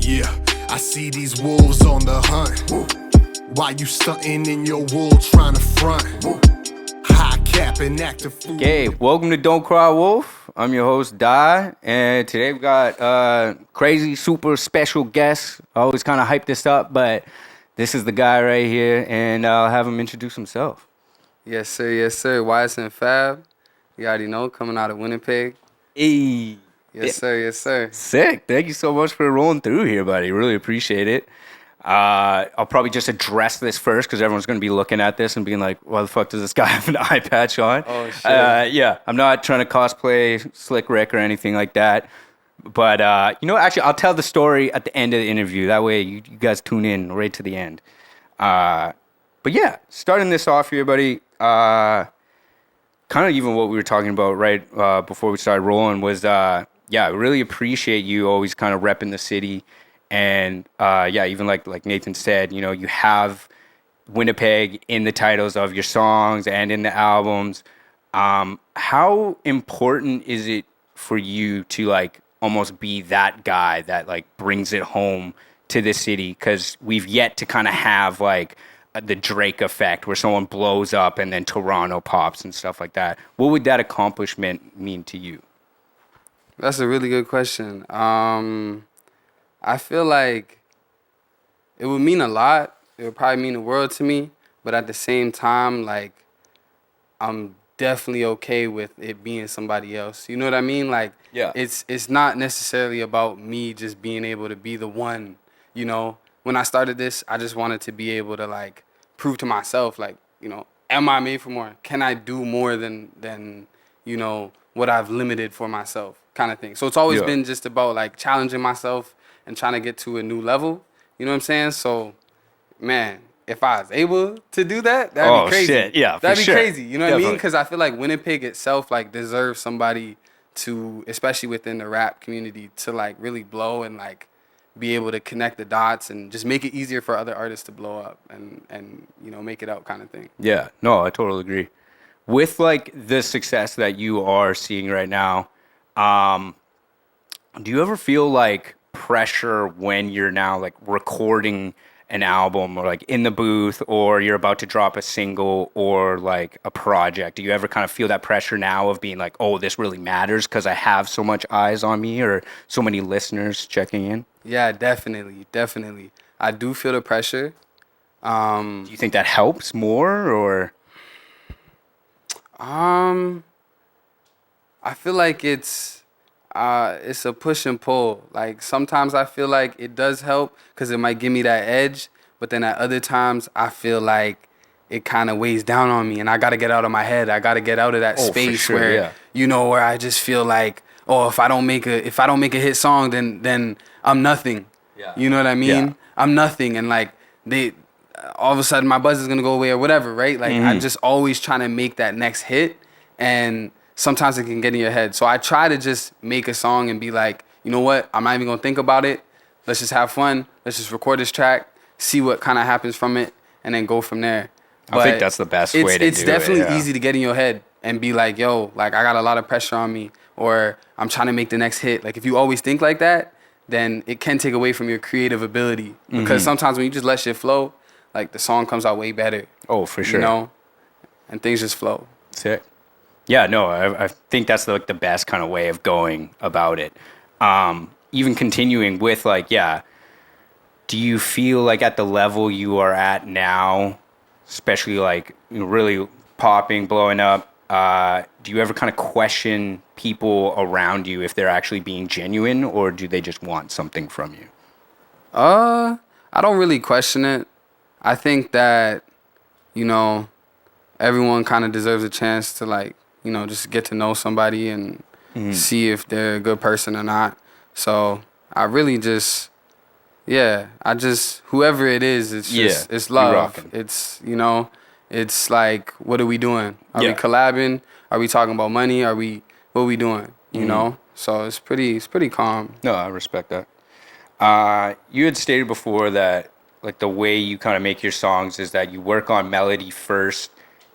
Yeah, I see these wolves on the hunt. Why you stunting in your wool trying to front? High cap and active food. Okay, welcome to Don't Cry Wolf. I'm your host, Di, and today we've got crazy, super special guest. I always kind of hype this up, but this is the guy right here, and I'll have him introduce himself. Yes, sir. Yes, sir. YSN FAB. You already know, coming out of Winnipeg. Hey. Yes, sir. Yes, sir. Sick. Thank you so much for rolling through here, buddy. Really appreciate it. I'll probably just address this first because everyone's going to be looking at this and being like, why the fuck does this guy have an eye patch on? Oh, shit. Yeah, I'm not trying to cosplay Slick Rick or anything like that. But, actually, I'll tell the story at the end of the interview. That way you guys tune in right to the end. But, yeah, starting this off here, buddy, kind of even what we were talking about right before we started rolling was, I really appreciate you always kind of repping the city. And, even like Nathan said, you have Winnipeg in the titles of your songs and in the albums. How important is it for you to, like, almost be that guy that, like, brings it home to the city? Because we've yet to kind of have, like, the Drake effect where someone blows up and then Toronto pops and stuff like that. What would that accomplishment mean to you? That's a really good question. I feel like it would mean a lot. It would probably mean the world to me. But at the same time, like, I'm definitely okay with it being somebody else. You know what I mean? Like, Yeah. it's not necessarily about me just being able to be the one, you know? When I started this, I just wanted to be able to, like, prove to myself, like, am I made for more? Can I do more than what I've limited for myself kind of thing. So it's always been just about, like, challenging myself and trying to get to a new level. You know what I'm saying? So, man, if I was able to do that, that'd be crazy. Shit. Yeah, that'd be sure. crazy. You know what I Definitely. mean? Because I feel like Winnipeg itself, like, deserves somebody to, especially within the rap community, to, like, really blow and, like, be able to connect the dots and just make it easier for other artists to blow up and make it out kind of thing. Yeah, no, I totally agree. With, like, the success that you are seeing right now, do you ever feel, like, pressure when you're now, like, recording an album or, like, in the booth, or you're about to drop a single or, like, a project? Do you ever kind of feel that pressure now of being like, oh, this really matters because I have so much eyes on me or so many listeners checking in? Yeah, definitely. I do feel the pressure. Do you think that helps more, or? I feel like it's a push and pull. Like, sometimes I feel like it does help because it might give me that edge, but then at other times I feel like it kind of weighs down on me, and I got to get out of my head. I got to get out of that space where where I just feel like, oh, if I don't make a hit song, then I'm nothing. Yeah. You know what I mean? Yeah. I'm nothing, and, like, all of a sudden my buzz is gonna go away or whatever, right? Like, I'm just always trying to make that next hit, and sometimes it can get in your head. So I try to just make a song and be like, you know what? I'm not even gonna think about it. Let's just have fun. Let's just record this track, see what kind of happens from it, and then go from there. I think that's the best way to do it. It's definitely easy to get in your head and be like, yo, like, I got a lot of pressure on me, or I'm trying to make the next hit. Like, if you always think like that, then it can take away from your creative ability. Because sometimes when you just let shit flow, like, the song comes out way better. Oh, for sure. And things just flow. Sick. Yeah, no, I think that's, like, the best kind of way of going about it. Even continuing with, like, do you feel like at the level you are at now, especially, like, really popping, blowing up, do you ever kind of question people around you if they're actually being genuine, or do they just want something from you? I don't really question it. I think that, everyone kind of deserves a chance to, like, just get to know somebody and see if they're a good person or not. So I really just, whoever it is, it's love. It's, it's like, what are we doing? Are we collabing? Are we talking about money? What are we doing? You know? So it's pretty calm. No, I respect that. You had stated before that, like, the way you kind of make your songs is that you work on melody first,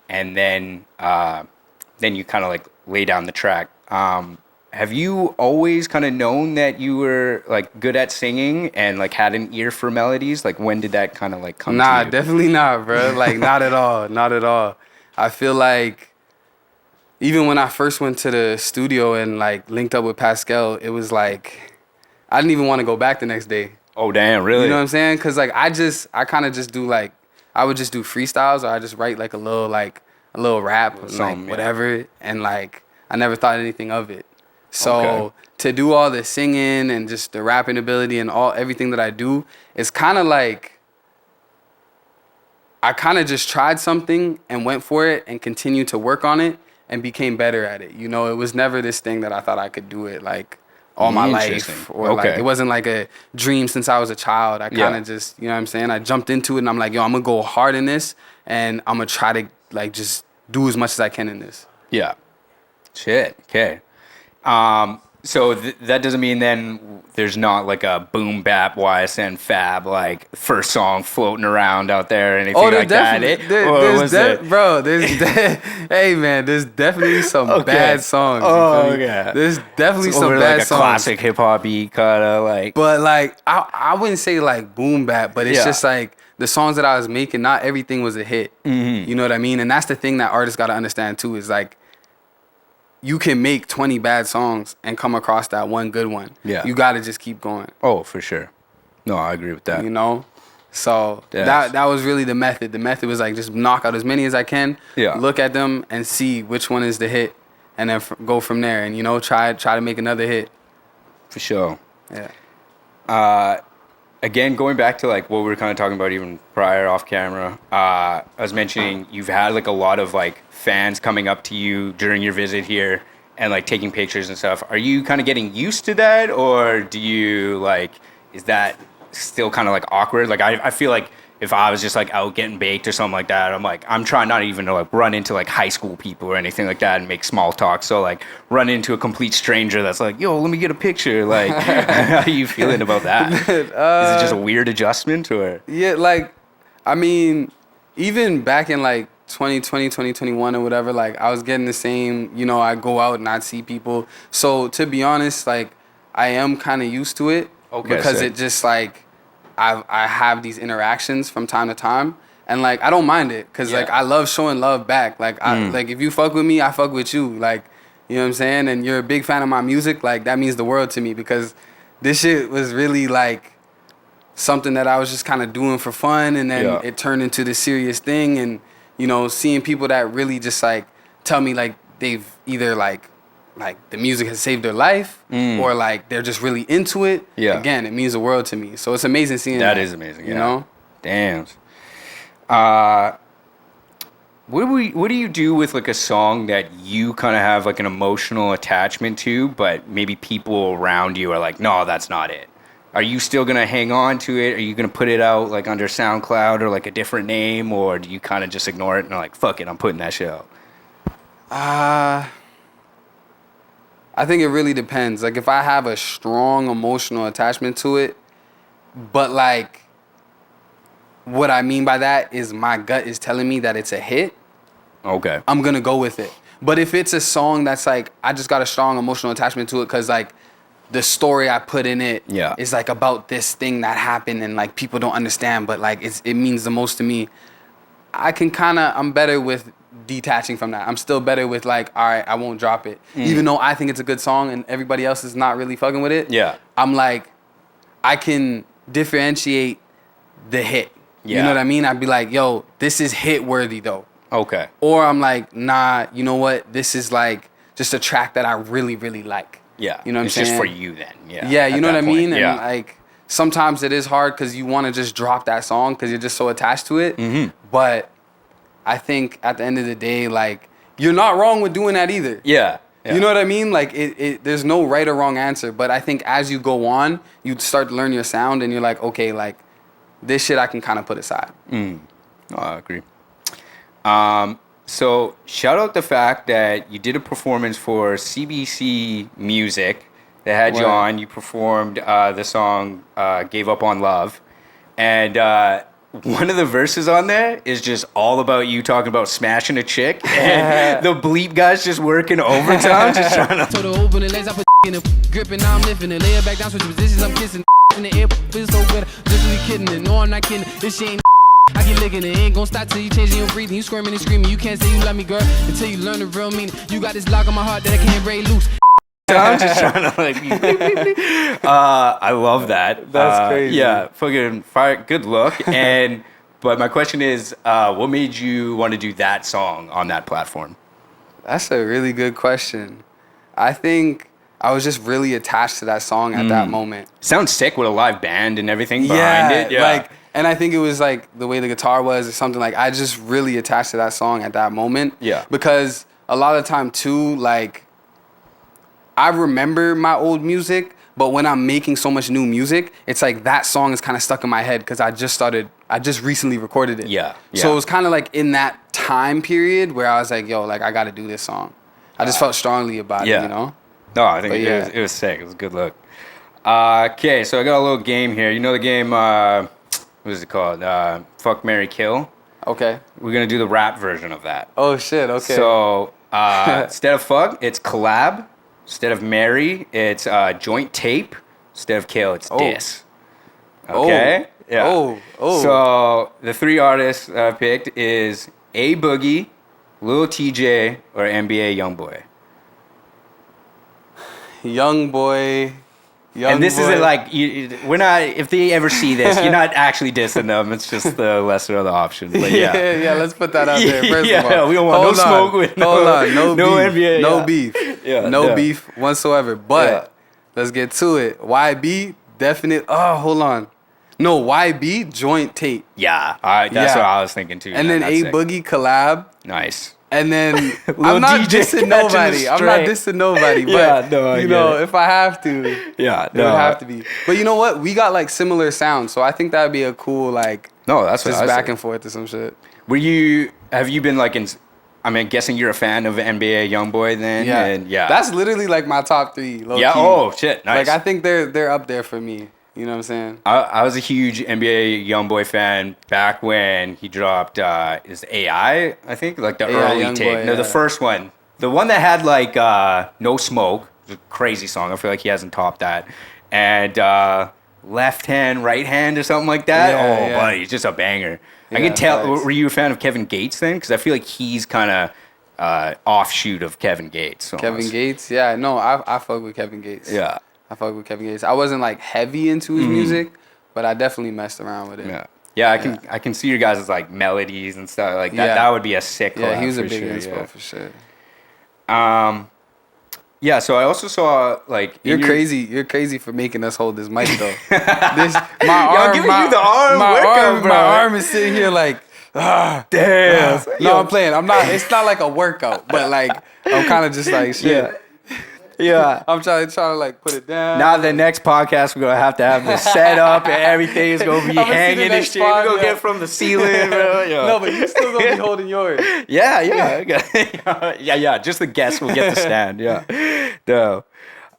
and then you kind of, like, lay down the track. have you always kind of known that you were like good at singing and like had an ear for melodies? Like when did that kind of like come to Nah, you? definitely not, bro. Like not at all, not at all. I feel like even when I first went to the studio and like linked up with Pascal, it was like I didn't even want to go back the next day. Oh damn, really? You know what I'm saying? Cause like I kind of just do like I would just do freestyles, or I just write like a little rap, and, Something, like yeah. whatever, and like I never thought anything of it. So Okay. to do all the singing and just the rapping ability and everything that I do, it's kind of like I kind of just tried something and went for it and continued to work on it and became better at it. You know, it was never this thing that I thought I could do it like all my Interesting. life, or like Okay. it wasn't like a dream since I was a child. I kind Yeah. of just, you know what I'm saying? I jumped into it and I'm like, yo, I'm gonna go hard in this and I'm gonna try to like just do as much as I can in this. Yeah. Shit. Okay. So that doesn't mean then there's not like a boom bap YSN Fab like first song floating around out there or anything like that. Hey man, there's definitely some Okay. bad songs. you Oh, feel me? yeah. There's definitely So some over, bad like a songs. classic hip hop beat kind of like. But like I wouldn't say like boom bap, but it's Yeah. just like the songs that I was making, not everything was a hit. Mm-hmm. You know what I mean? And that's the thing that artists gotta understand too, is like you can make 20 bad songs and come across that one good one. Yeah. You gotta just keep going. Oh, for sure. No, I agree with that. You know? So Yes. that was really the method. The method was like just knock out as many as I can. Yeah. Look at them and see which one is the hit, and then go from there. And you know, try to make another hit. For sure. Yeah. Again, going back to like what we were kind of talking about even prior off camera, I was mentioning you've had like a lot of like fans coming up to you during your visit here and like taking pictures and stuff. Are you kind of getting used to that, or do you like, is that still kind of like awkward? Like I feel like if I was just like out getting baked or something like that, I'm trying not even to like run into like high school people or anything like that and make small talk. So like run into a complete stranger that's like, yo, let me get a picture. Like, how are you feeling about that? Is it just a weird adjustment or? Yeah, like, I mean, even back in like 2020, 2021 or whatever, like I was getting the same, you know, I go out and I'd see people. So to be honest, like I am kind of used to it. Okay, Because sick. it just like, I have these interactions from time to time. And like, I don't mind it. Cause like, Yeah. I love showing love back. Like, like if you fuck with me, I fuck with you. Like, you know what I'm saying? And you're a big fan of my music. Like that means the world to me, because this shit was really like something that I was just kind of doing for fun, and then Yeah. it turned into this serious thing. And you know, seeing people that really just like tell me like they've either like the music has saved their life, or like they're just really into it. Yeah. Again, it means the world to me. So it's amazing seeing That that. is amazing. You Yeah. know? Damn. What do you do with like a song that you kind of have like an emotional attachment to, but maybe people around you are like, no, that's not it. Are you still gonna hang on to it? Are you gonna put it out like under SoundCloud or like a different name, or do you kind of just ignore it and are like, fuck it, I'm putting that shit out? I think it really depends. Like if I have a strong emotional attachment to it, but like what I mean by that is my gut is telling me that it's a hit, Okay. I'm gonna go with it. But if it's a song that's like I just got a strong emotional attachment to it because like the story I put in it Yeah. is like about this thing that happened and like people don't understand, but like it means the most to me. I'm better with detaching from that. I'm still better with like, all right, I won't drop it. Even though I think it's a good song and everybody else is not really fucking with it. Yeah. I'm like, I can differentiate the hit. You Yeah. know what I mean? I'd be like, yo, this is hit worthy though. Okay. Or I'm like, nah, you know what? This is like just a track that I really, really like. Yeah. You know what it's I'm just saying? for you then. Yeah. Yeah, you at know what that I point. mean? Yeah. And like sometimes it is hard because you want to just drop that song because you're just so attached to it. Mm-hmm. But I think at the end of the day, like you're not wrong with doing that either. Yeah. You know what I mean? Like there's no right or wrong answer. But I think as you go on, you start to learn your sound and you're like, okay, like this shit I can kind of put aside. Oh, I agree. So shout out the fact that you did a performance for CBC Music. They had you Word. on. You performed the song "Gave Up on Love," and one of the verses on there is just all about you talking about smashing a chick, and the bleep guy's just working overtime, just trying to. Told her open the legs, I put in a grip and now I'm lifting it. Lay her back down, switch positions, I'm kissing in the air. Feels so good, just really kidding it. No, I'm not kidding. This shit ain't. I keep licking it. Ain't gon' stop till you changing your breathing. You squirming and screaming. You can't say you love me, girl, until you learn the real meaning. You got this lock on my heart that I can't break loose. I'm just trying to like. I love that. That's crazy. Yeah, fucking fire. Good look. But my question is, what made you want to do that song on that platform? That's a really good question. I think I was just really attached to that song at that moment. Sounds sick with a live band and everything behind it. Yeah, like, and I think it was like the way the guitar was or something. Like, I just really attached to that song at that moment. Yeah. Because a lot of the time too, like, I remember my old music, but when I'm making so much new music, it's like that song is kind of stuck in my head because I just recently recorded it. Yeah. So it was kind of like in that time period where I was like, yo, like, I got to do this song. I just felt strongly about it, you know? No, I think it was sick. It was a good look. Okay, so I got a little game here. You know the game, what is it called? Fuck, Marry, Kill. Okay. We're going to do the rap version of that. Oh, shit, okay. So instead of fuck, it's collab. Instead of marry, it's joint tape. Instead of kill, it's diss. Okay? Oh. Yeah. Oh. So the three artists I picked is A Boogie, Lil TJ, or NBA Youngboy. Youngboy. And this isn't like, we're not, if they ever see this, you're not actually dissing them. It's just the lesser of the option. But yeah. Let's put that out there. First of all, we don't want no smoke with no beef. NBA. No beef. Yeah, no beef whatsoever. But let's get to it. YB, definite. Oh, hold on. No, YB, joint tape. Yeah. That's what I was thinking too. And then A Boogie collab. Nice. And then Little I'm not DJ dissing nobody. But you know, if I have to, it would have to be. But you know what? We got like similar sounds, so I think that'd be a cool like. No, that's what just I back said. and forth or some shit. Have you been like in? I mean, guessing you're a fan of NBA Youngboy then. Yeah, And That's literally like my top 3. Low yeah. key. Oh shit. Nice. Like I think they're up there for me. You know what I'm saying? I was a huge NBA Youngboy fan back when he dropped is AI, I think, like the early Youngboy, tape. No, the first one. The one that had like No Smoke, a crazy song. I feel like he hasn't topped that. And Left Hand, Right Hand or something like that. Buddy, it's just a banger. I can tell. Thanks. Were you a fan of Kevin Gates then? Because I feel like he's kind of offshoot of Kevin Gates. Almost. Kevin Gates? Yeah, no, I fuck with Kevin Gates. Yeah. I fuck with Kevin Gates. I wasn't like heavy into his music, but I definitely messed around with it. Yeah, I can see your guys' like melodies and stuff like that. Yeah. That would be a sick collab. Yeah, he was a for big sure, inspo for sure. Yeah, so I also saw like You're crazy for making us hold this mic though. Yo, I'm giving you the arm workout, bro. My arm is sitting here like, damn. No, I'm playing. I'm not. It's not like a workout, but like I'm kind of just like shit. Yeah. I'm trying to like put it down. Now the next podcast we're gonna have this set up and everything is gonna be hanging and shit. We're gonna get from the ceiling, bro. Yeah. No, but you still gonna be holding yours. Yeah. Yeah. Just the guests will get the stand. Yeah. No.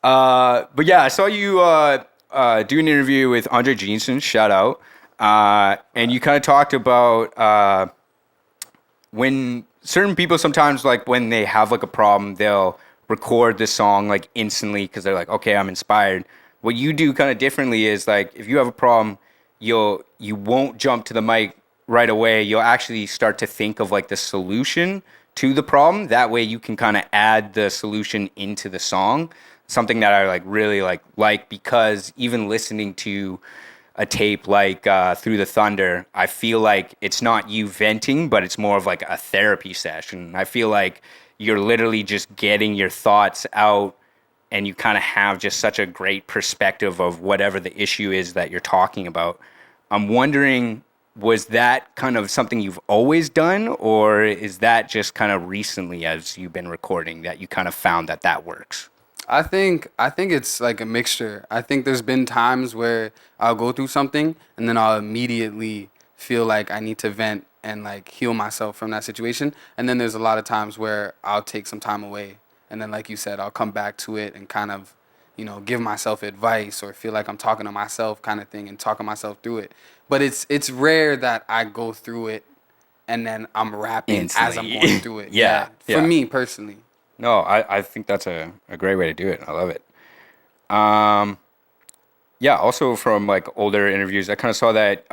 But yeah, I saw you do an interview with Andre Jeanson. Shout out. And you kind of talked about when certain people sometimes like when they have like a problem, they'll record this song like instantly because they're like, okay, I'm inspired. What you do kind of differently is like if you have a problem, you won't jump to the mic right away. You'll actually start to think of like the solution to the problem. That way you can kind of add the solution into the song. Something that I like really like because even listening to a tape like Through the Thunder, I feel like it's not you venting, but it's more of like a therapy session. I feel like you're literally just getting your thoughts out and you kind of have just such a great perspective of whatever the issue is that you're talking about. I'm wondering, was that kind of something you've always done, or is that just kind of recently as you've been recording that you kind of found that works? I think it's like a mixture. I think there's been times where I'll go through something and then I'll immediately feel like I need to vent and like heal myself from that situation. And then there's a lot of times where I'll take some time away and then like you said, I'll come back to it and kind of, give myself advice or feel like I'm talking to myself kind of thing and talking myself through it. But it's rare that I go through it and then I'm rapping as I'm going through it. Yeah. For me personally. No, I think that's a great way to do it. I love it. Yeah, also from like older interviews, I kind of saw that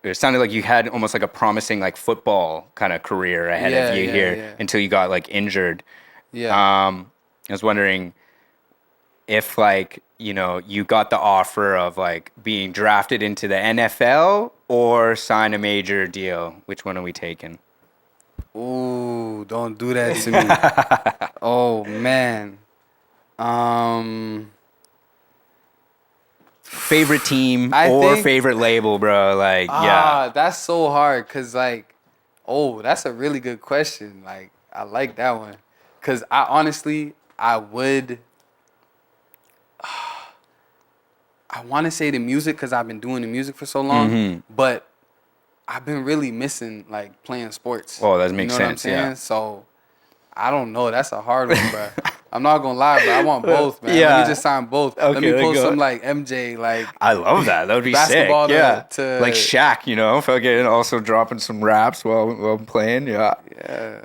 it sounded like you had almost like a promising like football kind of career ahead of you here until you got like injured. Yeah. I was wondering if like, you got the offer of like being drafted into the NFL or sign a major deal. Which one are we taking? Ooh, don't do that to me. Oh man. Favorite team I think, favorite label, bro? Like, that's so hard because, like, that's a really good question. Like, I like that one because I would. I want to say the music because I've been doing the music for so long, but I've been really missing like playing sports. Oh, that makes sense. What I'm saying? Yeah. So I don't know. That's a hard one, bro. I'm not gonna lie, bro. I want both, man. Yeah. Let me just sign both. Okay, let me pull some like MJ, like I love that. That would be basketball sick. To like Shaq, fucking also dropping some raps while playing. Yeah.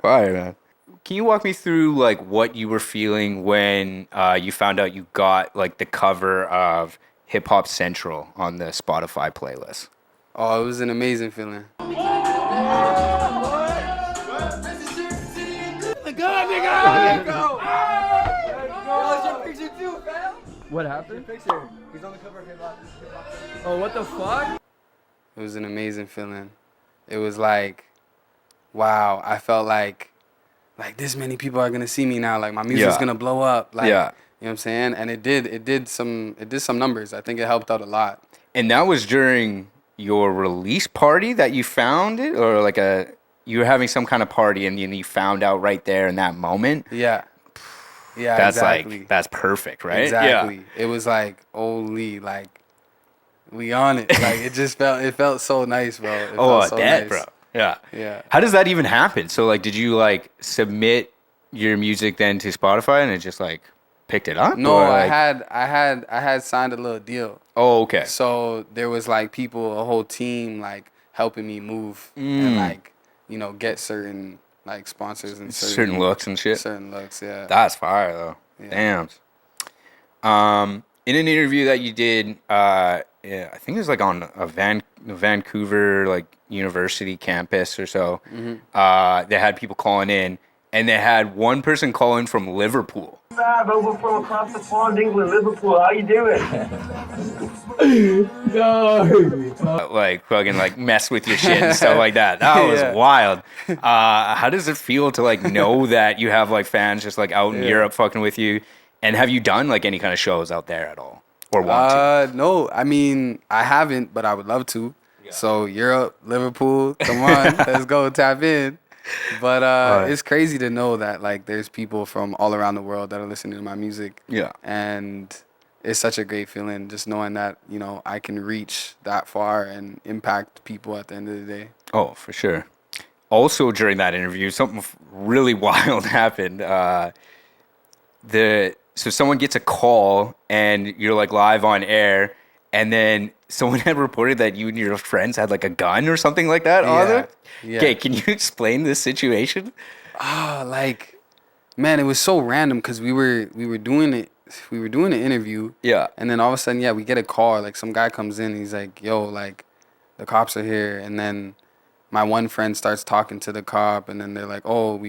Fire, man. Can you walk me through like what you were feeling when you found out you got like the cover of Hip Hop Central on the Spotify playlist? Oh, it was an amazing feeling. What happened? Picture. He's on the cover of Hip Hop. Oh, what the fuck? It was an amazing feeling. It was like, wow, I felt like this many people are gonna see me now. Like my music's gonna blow up. Like, you know what I'm saying? And it did some numbers. I think it helped out a lot. And that was during your release party that you found it, or like you were having some kind of party and you found out right there in that moment? Yeah. Yeah, that's exactly. Like, that's perfect, right? Exactly. Yeah. It was like, holy, like, we on it. Like, it felt so nice, bro. I bet, bro. Yeah. Yeah. How does that even happen? So, like, did you, like, submit your music then to Spotify and it just, like, picked it up? No, or, I like... had signed a little deal. Oh, okay. So there was, like, people, a whole team, like, helping me move and, like, get certain... like sponsors and certain looks and shit. Certain looks, yeah. That's fire though. Yeah. Damn. In an interview that you did, I think it was like on a Vancouver like university campus or so. They had people calling in, and they had one person call in from Liverpool. FAB over from across the pond, England, Liverpool. How you doing? Like fucking like mess with your shit and stuff like that. That was wild. How does it feel to like know that you have like fans just like out in Europe fucking with you? And have you done like any kind of shows out there at all or want to? No, I mean I haven't, but I would love to. Yeah. So Europe, Liverpool, come on, let's go tap in. But it's crazy to know that like there's people from all around the world that are listening to my music. Yeah. And it's such a great feeling just knowing that, I can reach that far and impact people at the end of the day. Oh, for sure. Also during that interview, something really wild happened. So someone gets a call and you're like live on air, and then someone had reported that you and your friends had like a gun or something like that on them. Yeah. Okay, can you explain this situation? Man, it was so random because we were doing it. We were doing an interview. Yeah. And then all of a sudden, we get a call. Like some guy comes in. He's like, "Yo, like, the cops are here." And then my one friend starts talking to the cop, and then they're like, "Oh,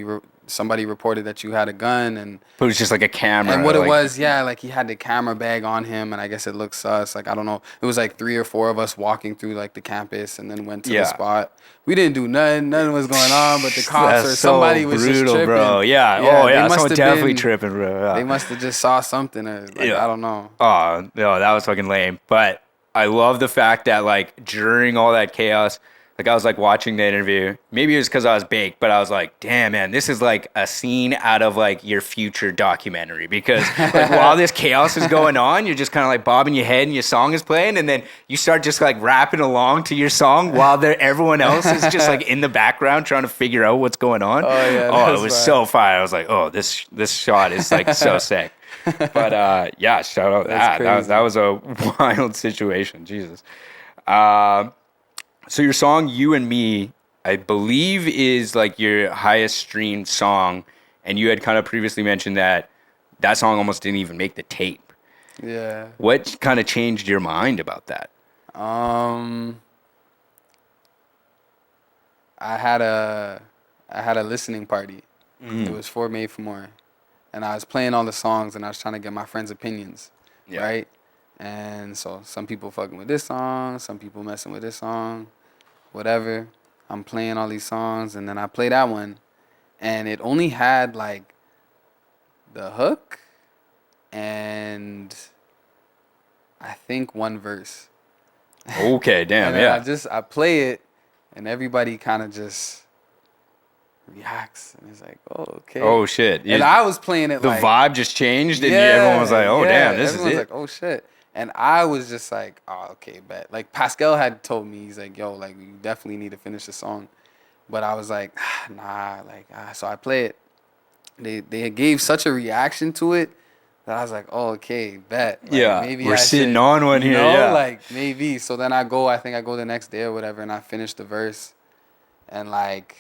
somebody reported that you had a gun," and but it was just like a camera. And what it was, like he had the camera bag on him, and I guess it looked sus. Like I don't know, it was like 3 or 4 of us walking through like the campus, and then went to the spot. We didn't do nothing. Nothing was going on, but the cops or somebody was brutal, just tripping, bro. Yeah. Someone definitely tripping, bro. Yeah. They must have just saw something, or I don't know. Oh no, that was fucking lame. But I love the fact that like during all that chaos. Like I was like watching the interview. Maybe it was because I was baked, but I was like, damn, man, this is like a scene out of like your future documentary. Because like while this chaos is going on, you're just kind of like bobbing your head and your song is playing. And then you start just like rapping along to your song while everyone else is just like in the background trying to figure out what's going on. Oh, it was so fire. I was like, oh, this shot is like so sick. But yeah, shout out That's that was a wild situation. Jesus. So your song "You and Me," I believe, is like your highest streamed song, and you had kind of previously mentioned that song almost didn't even make the tape. Yeah. What kind of changed your mind about that? I had a listening party. It was for Made for More, and I was playing all the songs, and I was trying to get my friends' opinions, Yeah. right? And so some people fucking with this song, some people messing with this song, whatever. I'm playing all these songs, and then I play that one, and it only had like the hook and I think one verse. Okay, damn, And then yeah. I play it, and everybody kind of just reacts, and it's like, oh, okay. Oh shit. And I was playing it the like vibe just changed, and everyone was like, "Oh damn, this is everyone's it." like, oh shit. And I was just like, oh, okay, bet. Like Pascal had told me, he's like, yo, like you definitely need to finish the song. But I was like, nah, like so I play it. They gave such a reaction to it that I was like, oh, okay, bet. Like, Yeah, maybe we're I sitting should, on one you here, know, yeah. like maybe. So then I think I go the next day or whatever, and I finish the verse, and like,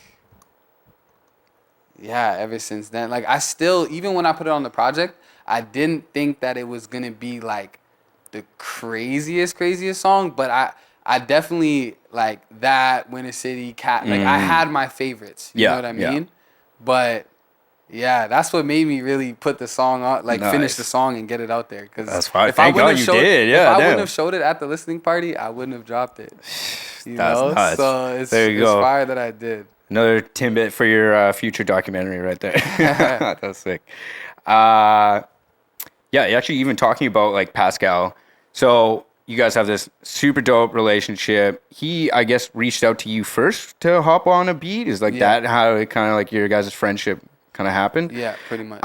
yeah, ever since then, like I still, even when I put it on the project, I didn't think that it was gonna be like the craziest song, but I definitely like that Winter City Cat. Like I had my favorites. You Yeah, know what I yeah. mean? But yeah, that's what made me really put the song on, like finish Nice. the song and get it out there. Cause That's fine. if I Thank wouldn't God have you showed, did. if Yeah, I damn. wouldn't have showed it at the listening party, I wouldn't have dropped it. You That's know? nuts. So it's There you it's go. fire that I did. Another tidbit for your future documentary right there. That's sick. Yeah, actually, even talking about like Pascal. So you guys have this super dope relationship. He, I guess, reached out to you first to hop on a beat. Is like Yeah. that how it kind of like your guys' friendship kind of happened? Yeah, pretty much.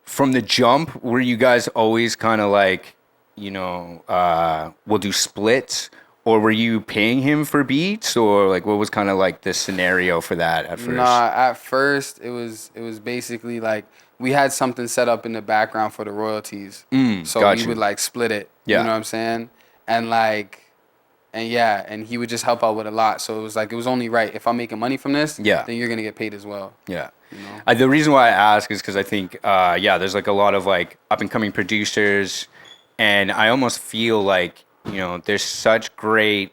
From the jump, were you guys always kind of like, we'll do splits? Or were you paying him for beats, or like what was kind of like the scenario for that at first? Nah, at first it was basically like we had something set up in the background for the royalties. So got we you. would like split it. Yeah. You know what I'm saying? And like, and he would just help out with a lot. So it was only right. If I'm making money from this, Yeah. then you're gonna get paid as well. Yeah. You know? The reason why I ask is because I think, there's like a lot of like up and coming producers, and I almost feel like, there's such great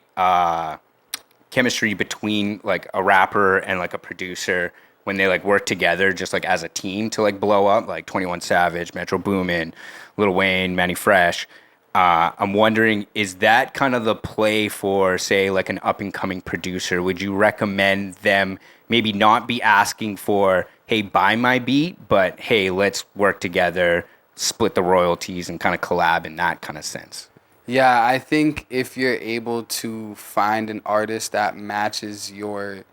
chemistry between like a rapper and like a producer when they like work together just like as a team to like blow up, like 21 Savage, Metro Boomin, Lil Wayne, Manny Fresh. I'm wondering, is that kind of the play for, say, like an up and coming producer? Would you recommend them maybe not be asking for, hey, buy my beat, but hey, let's work together, split the royalties, and kind of collab in that kind of sense? Yeah, I think if you're able to find an artist that matches your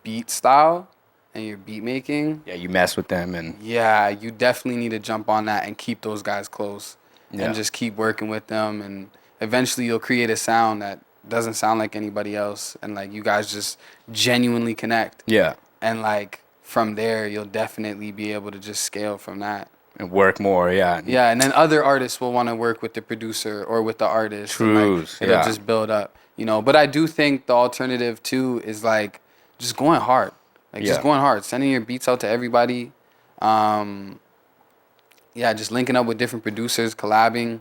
beat style and your beat making, Yeah, you mess with them and yeah, you definitely need to jump on that and keep those guys close. Yeah. And just keep working with them, and eventually you'll create a sound that doesn't sound like anybody else, and like you guys just genuinely connect. yeah, And like from there you'll definitely be able to just scale from that. and work more. Yeah, Yeah, and then other artists will want to work with the producer or with the artist. And, like, Trues, it'll yeah. just build up, But I do think the alternative too is like just going hard, like Yeah. just going hard, sending your beats out to everybody. Yeah, just linking up with different producers, collabing,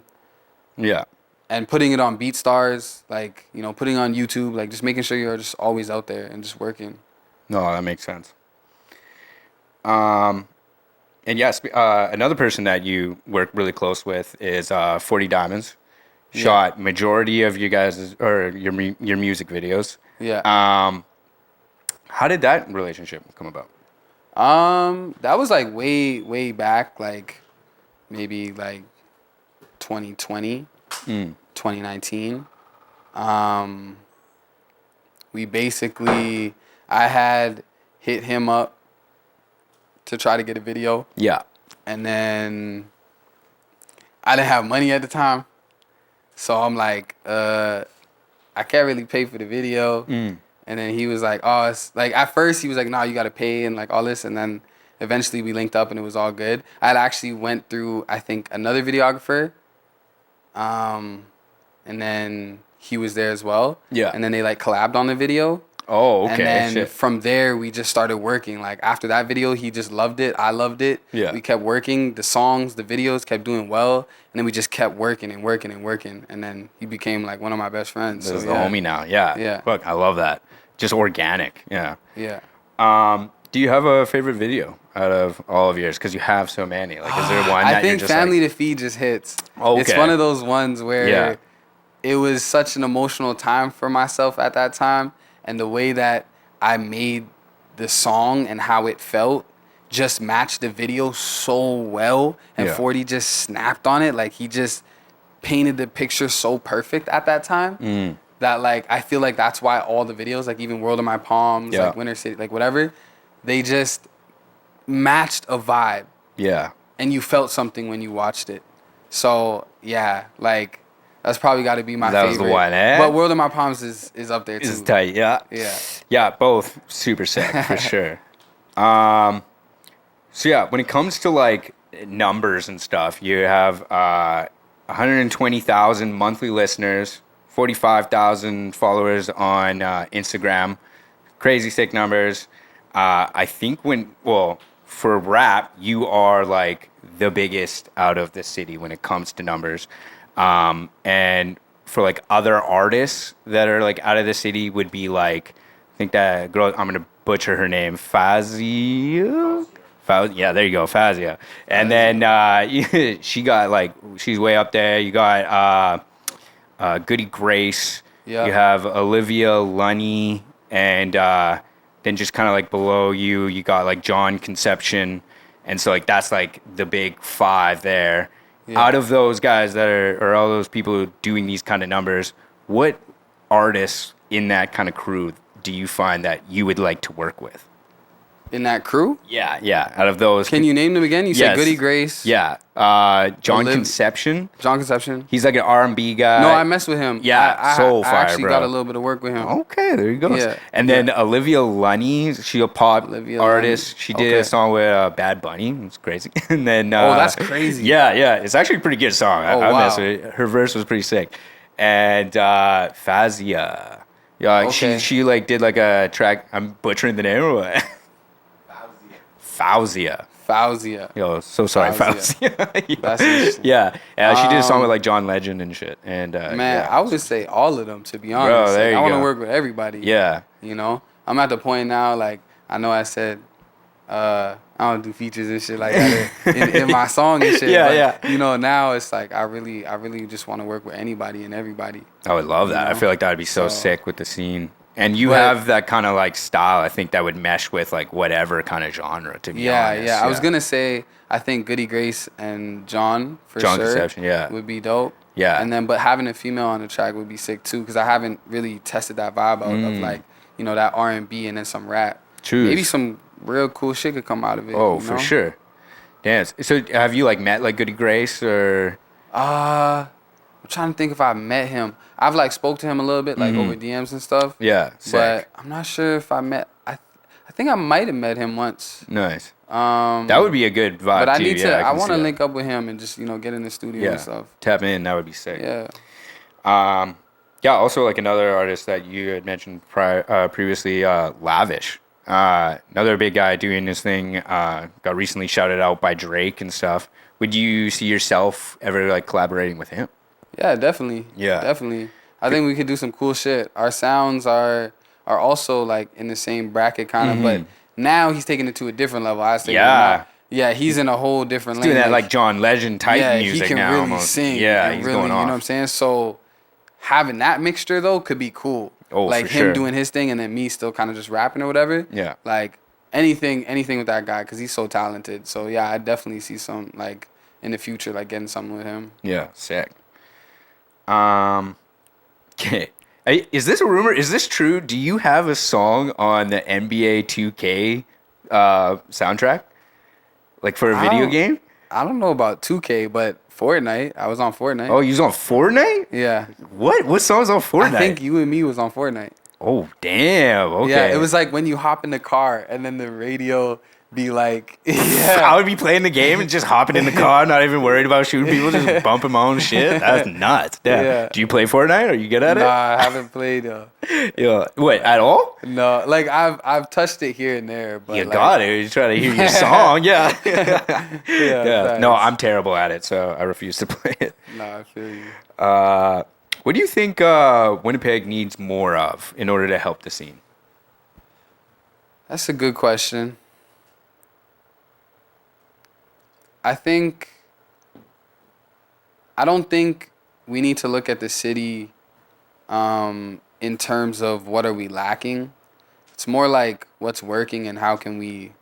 yeah. and putting it on BeatStars, like putting it on YouTube, like just making sure you're just always out there and just working. No, that makes sense. And yes, another person that you work really close with is 40 Diamonds. Shot majority of you guys or your music videos. Yeah. How did that relationship come about? That was like way back, like maybe like 2020, 2019. I had hit him up to try to get a video, Yeah. and then I didn't have money at the time. So I'm like, I can't really pay for the video. And then he was like, oh, it's like, at first he was like, nah, you got to pay and like all this. And then eventually we linked up and it was all good. I had actually went through, I think, another videographer. And then he was there as well. Yeah. And then they like collabed on the video. Oh, okay. And then Shit. from there, we just started working. Like after that video, he just loved it. I loved it. Yeah. We kept working. The songs, the videos kept doing well. And then we just kept working and working and working. And then he became like one of my best friends. This So, is the yeah. homie now. Yeah. Yeah. Look, I love that. Just organic. Yeah. Yeah. Do you have a favorite video out of all of yours? Because you have so many. Like, is there one I that think you're just Family like, to Feed just hits. Okay. It's one of those ones where Yeah. it was such an emotional time for myself at that time. And the way that I made the song and how it felt just matched the video so well. And Yeah. 40 just snapped on it. Like, he just painted the picture so perfect at that time that, like, I feel like that's why all the videos, like even World of My Palms, Yeah. like Winter City, like whatever, they just matched a vibe. Yeah. And you felt something when you watched it. So, yeah, like, that's probably got to be my That favorite. was the one, eh? But World of My Palms is up there, too. It's tight. Yeah. Yeah. Yeah, both super sick for sure. So yeah, when it comes to like numbers and stuff, you have 120,000 monthly listeners, 45,000 followers on Instagram. Crazy sick numbers. I think for rap, you are like the biggest out of the city when it comes to numbers. And for like other artists that are like out of the city would be like, I think that girl, I'm going to butcher her name, Fazia? Yeah, there you go, Fazia. And then she got like, she's way up there. You got Goody Grace. Yeah. You have Olivia Lunny. And then just kind of like below you, you got like John Conception. And so like that's like the big five there. Yeah. Out of those guys that are, or all those people doing these kind of numbers, what artists in that kind of crew do you find that you would like to work with? In that crew? Yeah. Out of those, Can you name them again? You said Yes. Goody Grace. Yeah, John Conception. John Conception. He's like an R&B guy. No, I mess with him. Yeah, I soul fire, actually bro. got a little bit of work with him. Okay, there you go. Yeah. And then Olivia Lunny, she's a pop Olivia artist. Lunny. She did Okay. a song with Bad Bunny. It's crazy. And then that's crazy. Yeah, it's actually a pretty good song. I wow. mess with it. Her verse was pretty sick. And Fazia, yeah, Okay. she like did like a track. I'm butchering the name or what? Fauzia. Yo, so sorry, Fauzia. Fauzia. Yeah. That's interesting. Yeah, she did a song with like John Legend and shit. And Man, yeah. I would say all of them, to be honest. Bro, there Like, you I want to go. work with everybody. Yeah. You know? I'm at the point now, like, I know I said, I don't do features and shit like that in my song and shit. Yeah, but, you know, now it's like I really just want to work with anybody and everybody. I would love that. You I know? feel like that would be so So- sick with the scene. And you But- have that kind of like style, I think that would mesh with like whatever kind of genre, to be honest. Yeah. I was gonna say I think Goody Grace and John for John sure Conception, yeah. would be dope. Yeah. And then but having a female on the track would be sick too, because I haven't really tested that vibe out of like, you know, that R&B and then some rap. Choose. Maybe some real cool shit could come out of it. Oh, you for know? sure. Damn. So have you like met like Goody Grace or? I'm trying to think if I met him. I've like spoke to him a little bit, like over DMs and stuff. Yeah. Sick. But I'm not sure if I met. I think I might have met him once. Nice. That That would be a good vibe But I too. need to. Yeah, I can want see to that. link up with him and just, you know, get in the studio and stuff. Tap in. That would be sick. Yeah. Yeah. Also, like another artist that you had mentioned previously, Lavish. Another big guy doing his thing. Got recently shouted out by Drake and stuff. Would you see yourself ever like collaborating with him? Yeah, definitely. Yeah. Definitely. I think we could do some cool shit. Our sounds are also like in the same bracket kind of, but now he's taking it to a different level. I say. Yeah. Yeah, he's in a whole different He's lane. doing that like John Legend type yeah, music he can now. really almost. sing. Yeah, and he's really, going off. You know what I'm saying? So having that mixture though could be cool. Oh, like for him sure. doing his thing and then me still kind of just rapping or whatever. Yeah. Like anything with that guy because he's so talented. So yeah, I definitely see some like in the future like getting something with him. Yeah, sick. Okay. Is this a rumor? Is this true? Do you have a song on the NBA 2K soundtrack? Like for a video don't- game? I don't know about 2K, but Fortnite. I was on Fortnite. Oh, you was on Fortnite? Yeah. What? What song's on Fortnite? I think You and Me was on Fortnite. Oh, damn. Okay. Yeah, it was like when you hop in the car and then the radio be like, I yeah. would be playing the game and just hopping in the car, not even worried about shooting people, just bumping my own shit. That's nuts. Damn. Yeah. Do you play Fortnite? Are you good at Nah, I haven't played. it? Yeah. What, at all? No, like I've touched it here and there, but You like, got it. You're trying to hear your song. Yeah. Yeah, No, facts. I'm terrible at it, so I refuse to play it. Nah, I feel you. What do you think Winnipeg needs more of in order to help the scene? That's a good question. I don't think we need to look at the city in terms of what are we lacking. It's more like what's working and how can we,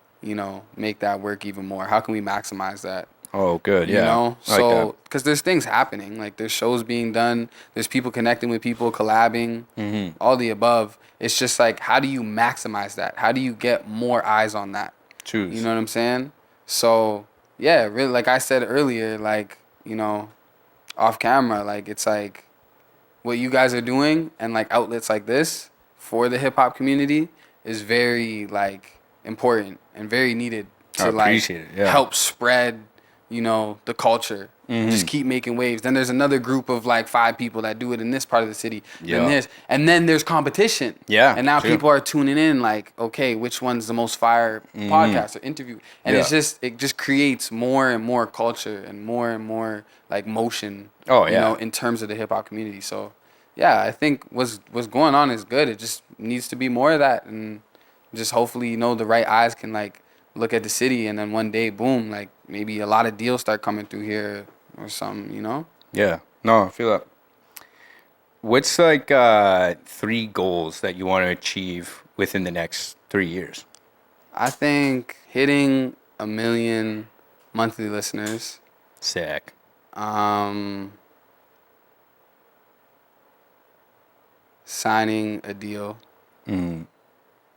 make that work even more. How can we maximize that? Oh, good. Yeah. You know, I like so that. because there's things happening, like there's shows being done, there's people connecting with people, collabing, all the above. It's just like, how do you maximize that? How do you get more eyes on that? Choose. You know what I'm saying? So yeah, really, like I said earlier, like off camera, like it's like what you guys are doing and like outlets like this for the hip hop community is very like important and very needed I to like appreciate it, yeah. help spread the culture. Just keep making waves. Then there's another group of like 5 people that do it in this part of the city. Yeah. And then there's competition. Yeah, And now true. people are tuning in like, okay, which one's the most fire podcast or interview? And Yeah. it just creates more and more culture and more like motion. Oh, yeah. In terms of the hip hop community. So yeah, I think what's going on is good. It just needs to be more of that, and just hopefully the right eyes can like look at the city, and then one day, boom, like maybe a lot of deals start coming through here or something. Yeah. No, I feel that. What's like 3 goals that you want to achieve within the next 3 years? I think hitting 1 million monthly listeners, Sick. signing a deal,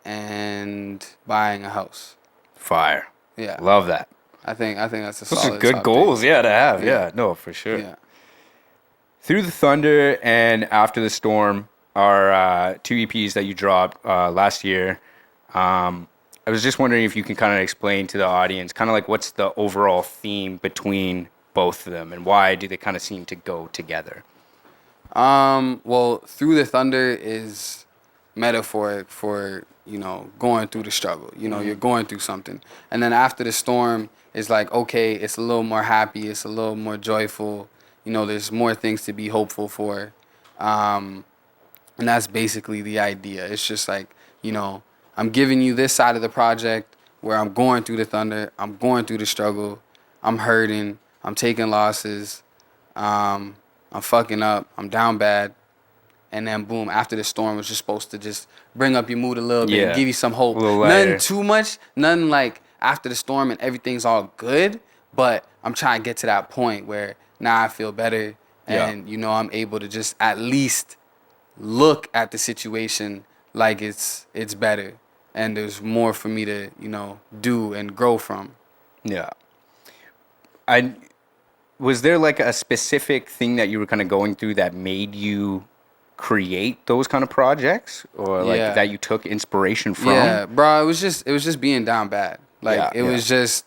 and buying a house. Fire. Yeah, Love that. I think that's a Those solid are good top goals, three. yeah, to have. Yeah. Yeah, no, for sure. Yeah. Through the Thunder and After the Storm are 2 EPs that you dropped last year. I was just wondering if you can kind of explain to the audience kind of like what's the overall theme between both of them and why do they kind of seem to go together? Well, Through the Thunder is metaphoric for, going through the struggle. You're going through something. And then After the Storm is like, okay, it's a little more happy, it's a little more joyful. There's more things to be hopeful for. And that's basically the idea. It's just like, I'm giving you this side of the project where I'm going through the thunder, I'm going through the struggle, I'm hurting, I'm taking losses, I'm fucking up, I'm down bad. And then boom, After the Storm was just supposed to just bring up your mood a little bit, Yeah. and give you some hope. A little lighter. Nothing too much, nothing like After the Storm and everything's all good, but I'm trying to get to that point where now I feel better and I'm able to just at least look at the situation like it's better and there's more for me to, do and grow from. Yeah. Was there like a specific thing that you were kind of going through that made you create those kind of projects or like Yeah. that you took inspiration from? Yeah, bro, it was just being down bad. Like Yeah, it was just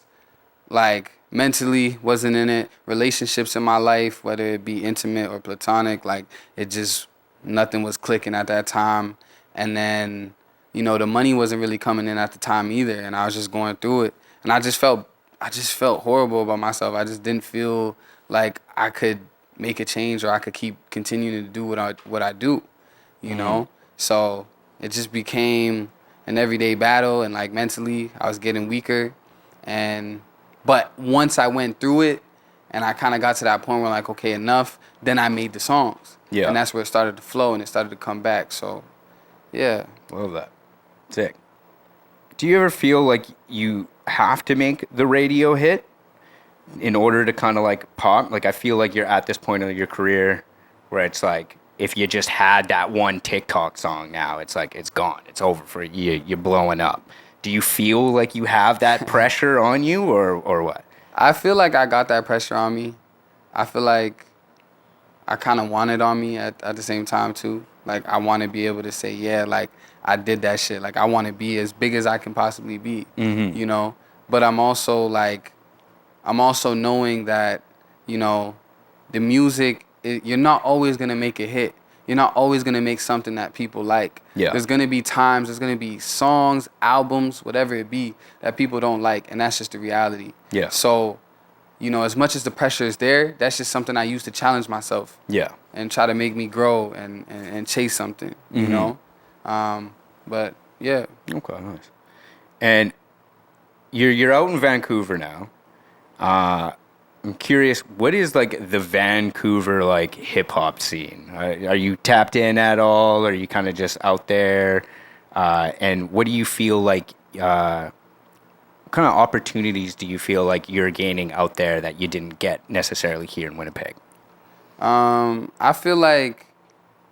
like mentally wasn't in it. Relationships in my life, whether it be intimate or platonic, like it just nothing was clicking at that time. And then, the money wasn't really coming in at the time either, and I was just going through it. And I just felt horrible about myself. I just didn't feel like I could make a change or I could keep continuing to do what I do, you know? So it just became an everyday battle, and like mentally I was getting weaker. But once I went through it and I kind of got to that point where like, okay, enough, then I made the songs. Yeah. And that's where it started to flow and it started to come back. So yeah. Love that. Sick. Do you ever feel like you have to make the radio hit in order to kind of like pop? Like I feel like you're at this point of your career where it's like if you just had that one TikTok song now, it's like it's gone. It's over for you. You're blowing up. Do you feel like you have that pressure on you or what? I feel like I got that pressure on me. I feel like I kind of want it on me at the same time too. Like I want to be able to say, yeah, like I did that shit. Like I want to be as big as I can possibly be. but I'm also knowing that, you know, the music, you're not always gonna make a hit. You're not always gonna make something that people like. Yeah. There's gonna be times, there's gonna be songs, albums, whatever it be, that people don't like, and that's just the reality. Yeah. So, you know, as much as the pressure is there, that's just something I use to challenge myself. Yeah. And try to make me grow and chase something, you know? But yeah. Okay, nice. And you're out in Vancouver now. I'm curious, what is like the Vancouver like hip hop scene? Are you tapped in at all? Or are you kind of just out there? And what do you feel like? What kind of opportunities do you feel like you're gaining out there that you didn't get necessarily here in Winnipeg? I feel like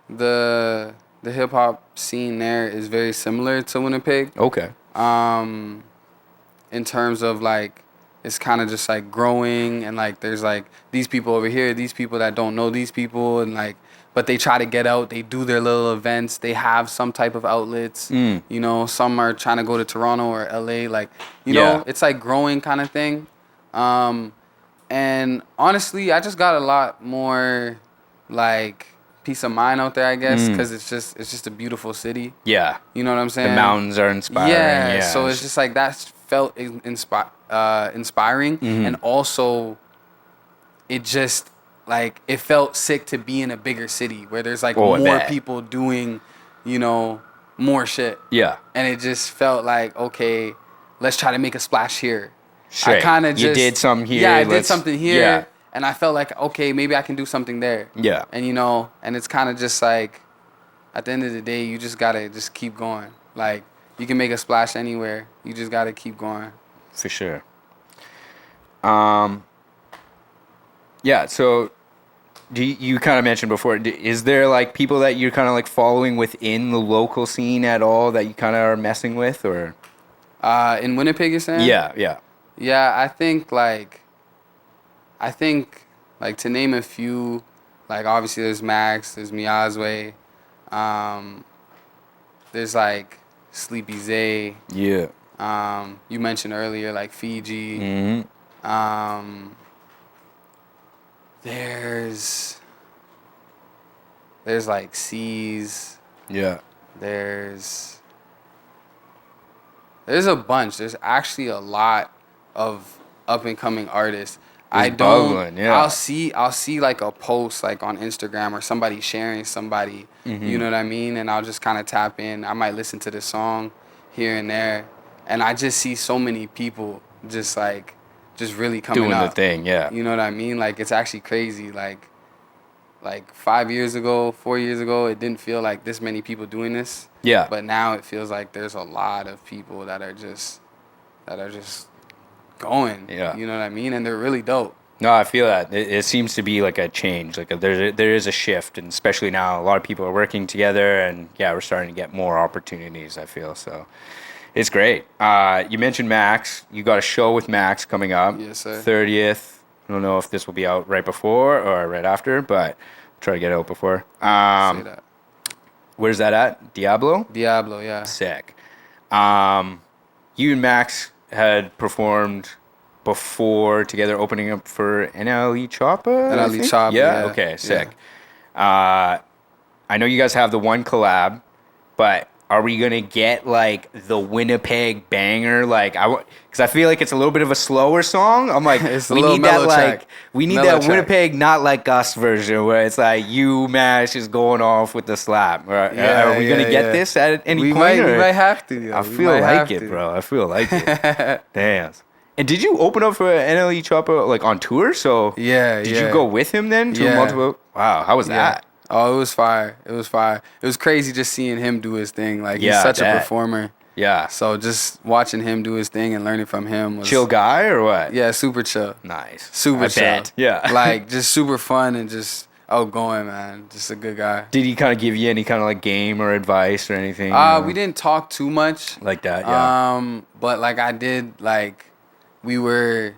the hip hop scene there is very similar to Winnipeg. Okay. In terms of like, it's kind of just like growing, and like there's like these people over here, these people that don't know these people, and like, but they try to get out, they do their little events, they have some type of outlets, you know, some are trying to go to Toronto or LA, like, you know, it's like growing kind of thing. And honestly, I just got a lot more like peace of mind out there, I guess, because it's just a beautiful city. Yeah. You know what I'm saying? The mountains are inspiring. Yeah. So it's just like that felt inspiring, and also it just like it felt sick to be in a bigger city where there's like more people doing, you know, more shit. Yeah. And it just felt like, okay, let's try to make a splash here. Straight. I kind of just... You did something here. Yeah, I did something here. Yeah. And I felt like, okay, maybe I can do something there. Yeah. And, you know, and it's kind of just like, at the end of the day, you just got to just keep going. Like, you can make a splash anywhere. You just got to keep going. For sure. Yeah, so you kind of mentioned before, is there like people that you're kind of like following within the local scene at all that you kind of are messing with, or? In Winnipeg, you're saying? Yeah. Yeah, I think like to name a few, like obviously there's Max, there's Miazwe, there's like Sleepy Zay. Yeah. You mentioned earlier like Fiji. Mm-hmm. There's like C's. Yeah. There's a bunch. There's actually a lot of up and coming artists. I'll see like a post like on Instagram or somebody sharing somebody, you know what I mean? And I'll just kind of tap in. I might listen to the song here and there, and I just see so many people just really coming doing up. the thing, yeah. You know what I mean? Like, it's actually crazy. Like 5 years ago, 4 years ago, it didn't feel like this many people doing this. Yeah. But now it feels like there's a lot of people that are just going. Yeah. You know what I mean? And they're really dope. No, I feel that. It seems to be like a change. Like there is a shift, and especially now, a lot of people are working together, and yeah, we're starting to get more opportunities, I feel. So it's great. You mentioned Max. You got a show with Max coming up. Yes, sir. 30th. I don't know if this will be out right before or right after, but try to get it out before. Say that. Where's that at? Diablo, yeah. Sick. You and Max had performed before together, opening up for NLE Choppa? NLE Choppa, yeah. Okay, sick. Yeah. I know you guys have the one collab, but are we gonna get like the Winnipeg banger? Like because I feel like it's a little bit of a slower song. I'm like, It's a we little need that mellow like track. we need Mellow that track. Winnipeg not like us version where it's like you Mash is going off with the slap. Are we gonna get this at any we point? might have to. Yo. I We feel might like have it, to. bro. I feel like it. Damn. And did you open up for NLE Choppa like on tour? So Yeah, did yeah. you go with him then to Yeah. multiple? Wow, how was that? Oh, it was fire. It was crazy just seeing him do his thing. Like, Yeah, he's such that. a performer. Yeah. So just watching him do his thing and learning from him was... Chill guy or what? Yeah, super chill. Nice. Super I chill. bet. Yeah. Like, just super fun and just outgoing, man. Just a good guy. Did he kind of give you any kind of like game or advice or anything? We didn't talk too much. Like that, yeah. But like I did, like we were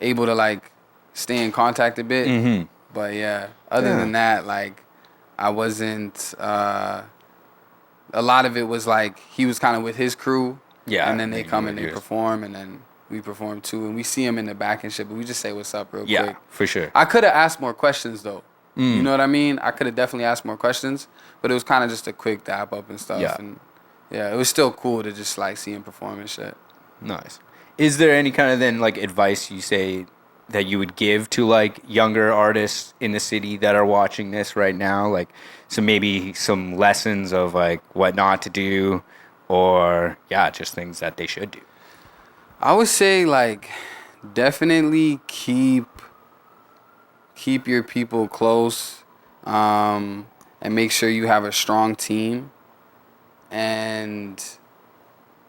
able to like stay in contact a bit. Mm-hmm. But yeah, other than that, like I wasn't. A lot of it was like he was kind of with his crew. Yeah, And then they and come you and were they yours. perform, and then we perform too, and we see him in the back and shit, but we just say what's up real Yeah, quick. for sure. I could have asked more questions though. You know what I mean? I could have definitely asked more questions, but it was kind of just a quick dap up and stuff. Yeah. And yeah, it was still cool to just like see him perform and shit. Nice. Is there any kind of then like advice you say that you would give to like younger artists in the city that are watching this right now? Like, so maybe some lessons of like what not to do, or yeah, just things that they should do. I would say like definitely keep your people close, and make sure you have a strong team. And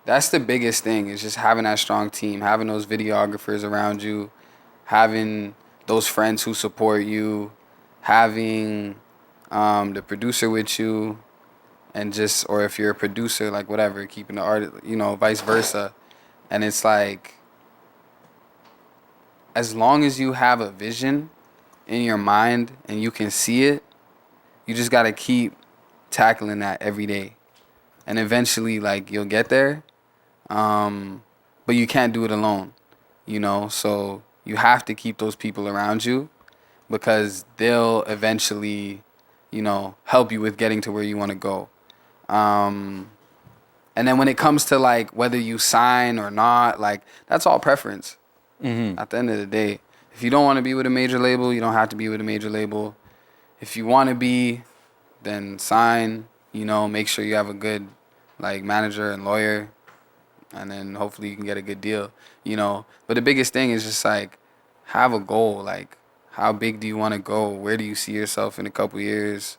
that's the biggest thing, is just having that strong team, having those videographers around you, having those friends who support you, having the producer with you, and just, or if you're a producer, like whatever, keeping the art, you know, vice versa. And it's like, as long as you have a vision in your mind and you can see it, you just got to keep tackling that every day. And eventually, like, you'll get there. But you can't do it alone, you know? So you have to keep those people around you, because they'll eventually, you know, help you with getting to where you want to go. And then when it comes to, like, whether you sign or not, like, that's all preference. At the end of the day, if you don't want to be with a major label, you don't have to be with a major label. If you want to be, then sign, you know, make sure you have a good, like, manager and lawyer, and then hopefully you can get a good deal, you know. But the biggest thing is just, like, have a goal. Like, how big do you want to go? Where do you see yourself in a couple years?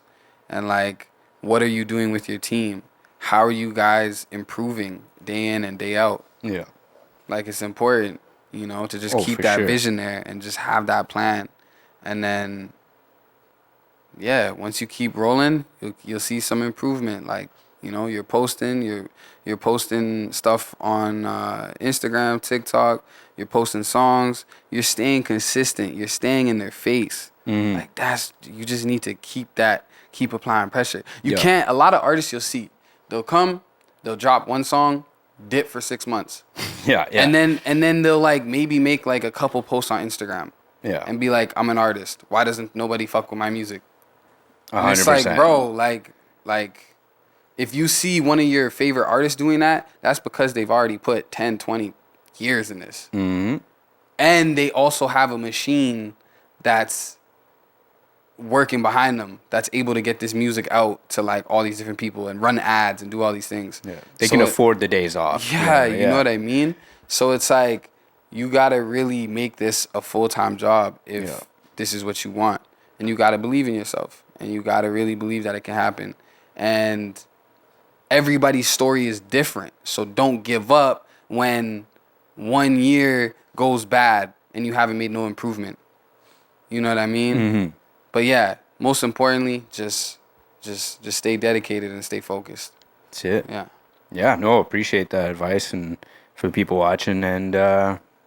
And, like, what are you doing with your team? How are you guys improving day in and day out? Yeah. Like, it's important, you know, to just keep for that sure. vision there and just have that plan. And then, yeah, once you keep rolling, you'll see some improvement. Like, you know, you're posting stuff on Instagram, TikTok, you're posting songs, you're staying consistent, you're staying in their face. Like, you just need to keep applying pressure. You can't, a lot of artists you'll see, they'll drop one song, dip for 6 months. Yeah. And then they'll like maybe make like a couple posts on Instagram. Yeah. And be like, I'm an artist. Why doesn't nobody fuck with my music? 100%. And it's like, bro, like if you see one of your favorite artists doing that, that's because they've already put 10, 20 years in this. And they also have a machine that's working behind them, that's able to get this music out to like all these different people and run ads and do all these things. Yeah. They can afford the days off. Yeah, you know what I mean? So it's like, you got to really make this a full-time job if this is what you want. And you got to believe in yourself. And you got to really believe that it can happen. And everybody's story is different. So don't give up when 1 year goes bad and you haven't made no improvement. You know what I mean? But yeah, most importantly, just stay dedicated and stay focused. That's it. Yeah. Yeah, no, appreciate that advice and for the people watching. And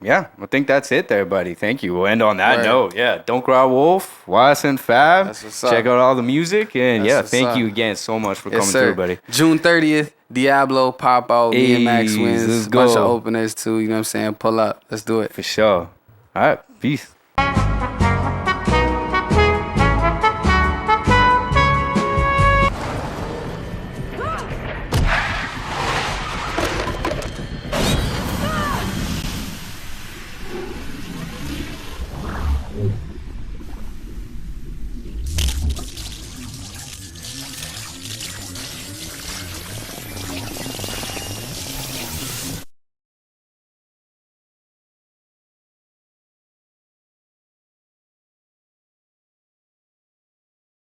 yeah, I think that's it there, buddy. Thank you. We'll end on that note. Yeah, Don't Cry Wolf, YSN FAB. That's what's up. Check out all the music. And That's yeah, what's thank up. you again so much for Yes, coming sir. through, buddy. June 30th, Diablo, Pop Out, me and Max Ayy, wins. let's A bunch of go. openers too, you know what I'm saying? Pull up. Let's do it. For sure. All right, peace. Yeah.